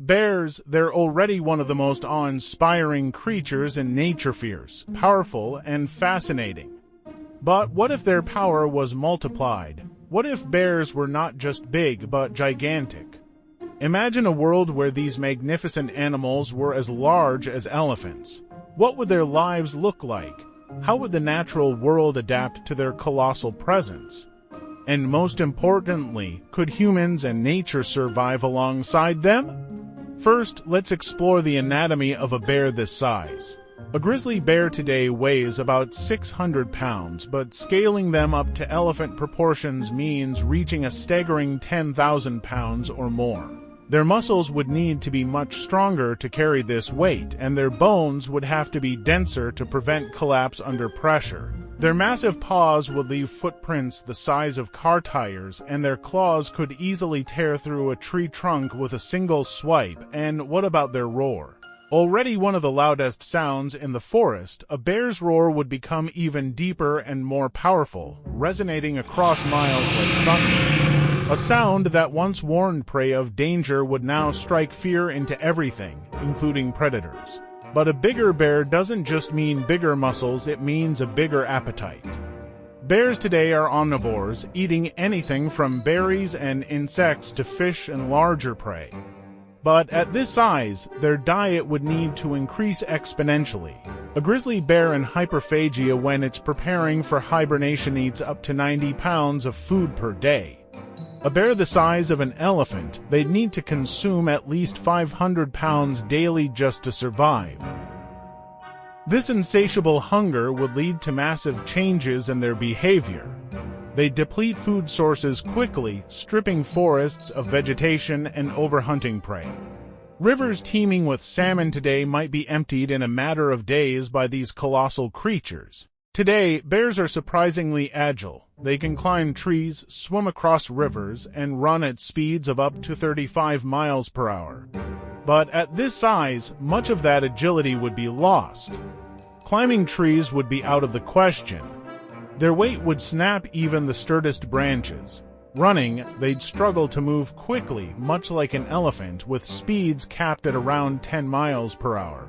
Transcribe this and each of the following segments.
Bears, they're already one of the most awe-inspiring creatures in nature, fierce, powerful, and fascinating. But what if their power was multiplied? What if bears were not just big, but gigantic? Imagine a world where these magnificent animals were as large as elephants. What would their lives look like? How would the natural world adapt to their colossal presence? And most importantly, could humans and nature survive alongside them? First, let's explore the anatomy of a bear this size. A grizzly bear today weighs about 600 pounds, but scaling them up to elephant proportions means reaching a staggering 10,000 pounds or more. Their muscles would need to be much stronger to carry this weight, and their bones would have to be denser to prevent collapse under pressure. Their massive paws would leave footprints the size of car tires, and their claws could easily tear through a tree trunk with a single swipe. And what about their roar? Already one of the loudest sounds in the forest, a bear's roar would become even deeper and more powerful, resonating across miles like thunder. A sound that once warned prey of danger would now strike fear into everything, including predators. But a bigger bear doesn't just mean bigger muscles, it means a bigger appetite. Bears today are omnivores, eating anything from berries and insects to fish and larger prey. But at this size, their diet would need to increase exponentially. A grizzly bear in hyperphagia, when it's preparing for hibernation, eats up to 90 pounds of food per day. A bear the size of an elephant, they'd need to consume at least 500 pounds daily just to survive. This insatiable hunger would lead to massive changes in their behavior. They deplete food sources quickly, stripping forests of vegetation and overhunting prey. Rivers teeming with salmon today might be emptied in a matter of days by these colossal creatures. Today, bears are surprisingly agile. They can climb trees, swim across rivers, and run at speeds of up to 35 miles per hour. But at this size, much of that agility would be lost. Climbing trees would be out of the question. Their weight would snap even the sturdiest branches. Running, they'd struggle to move quickly, much like an elephant, with speeds capped at around 10 miles per hour.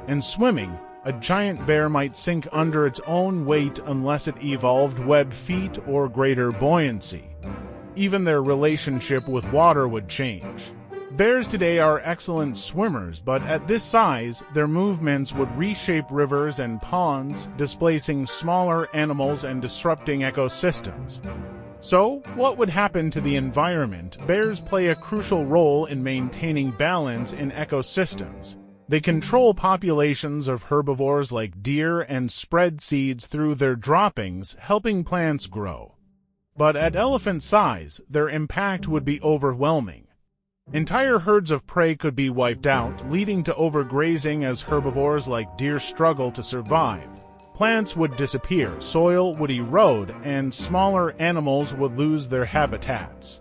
And swimming, a giant bear might sink under its own weight unless it evolved webbed feet or greater buoyancy. Even their relationship with water would change. Bears today are excellent swimmers, but at this size, their movements would reshape rivers and ponds, displacing smaller animals and disrupting ecosystems. So, what would happen to the environment? Bears play a crucial role in maintaining balance in ecosystems. They control populations of herbivores like deer and spread seeds through their droppings, helping plants grow. But at elephant size, their impact would be overwhelming. Entire herds of prey could be wiped out, leading to overgrazing as herbivores like deer struggle to survive. Plants would disappear, soil would erode, and smaller animals would lose their habitats.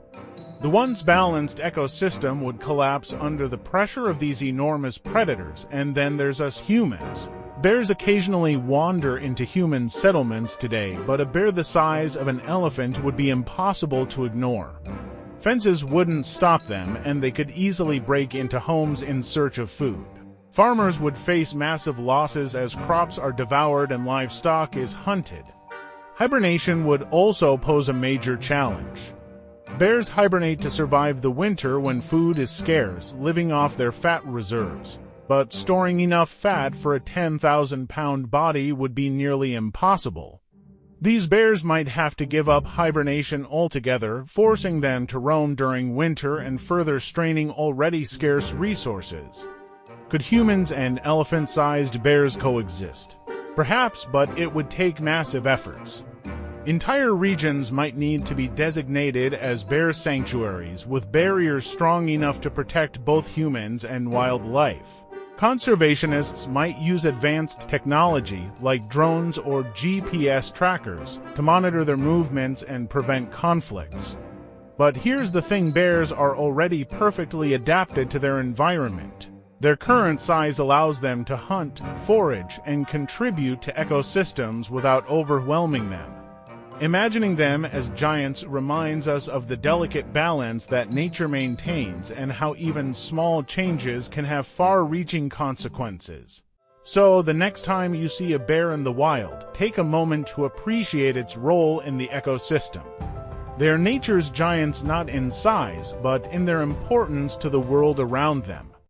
The once balanced ecosystem would collapse under the pressure of these enormous predators, and then there's us humans. Bears occasionally wander into human settlements today, but a bear the size of an elephant would be impossible to ignore. Fences wouldn't stop them, and they could easily break into homes in search of food. Farmers would face massive losses as crops are devoured and livestock is hunted. Hibernation would also pose a major challenge. Bears hibernate to survive the winter when food is scarce, living off their fat reserves. But storing enough fat for a 10,000-pound body would be nearly impossible. These bears might have to give up hibernation altogether, forcing them to roam during winter and further straining already scarce resources. Could humans and elephant-sized bears coexist? Perhaps, but it would take massive efforts. Entire regions might need to be designated as bear sanctuaries, with barriers strong enough to protect both humans and wildlife. Conservationists might use advanced technology, like drones or GPS trackers, to monitor their movements and prevent conflicts. But here's the thing: bears are already perfectly adapted to their environment. Their current size allows them to hunt, forage, and contribute to ecosystems without overwhelming them. Imagining them as giants reminds us of the delicate balance that nature maintains and how even small changes can have far-reaching consequences. So, the next time you see a bear in the wild, take a moment to appreciate its role in the ecosystem. They're nature's giants not in size, but in their importance to the world around them.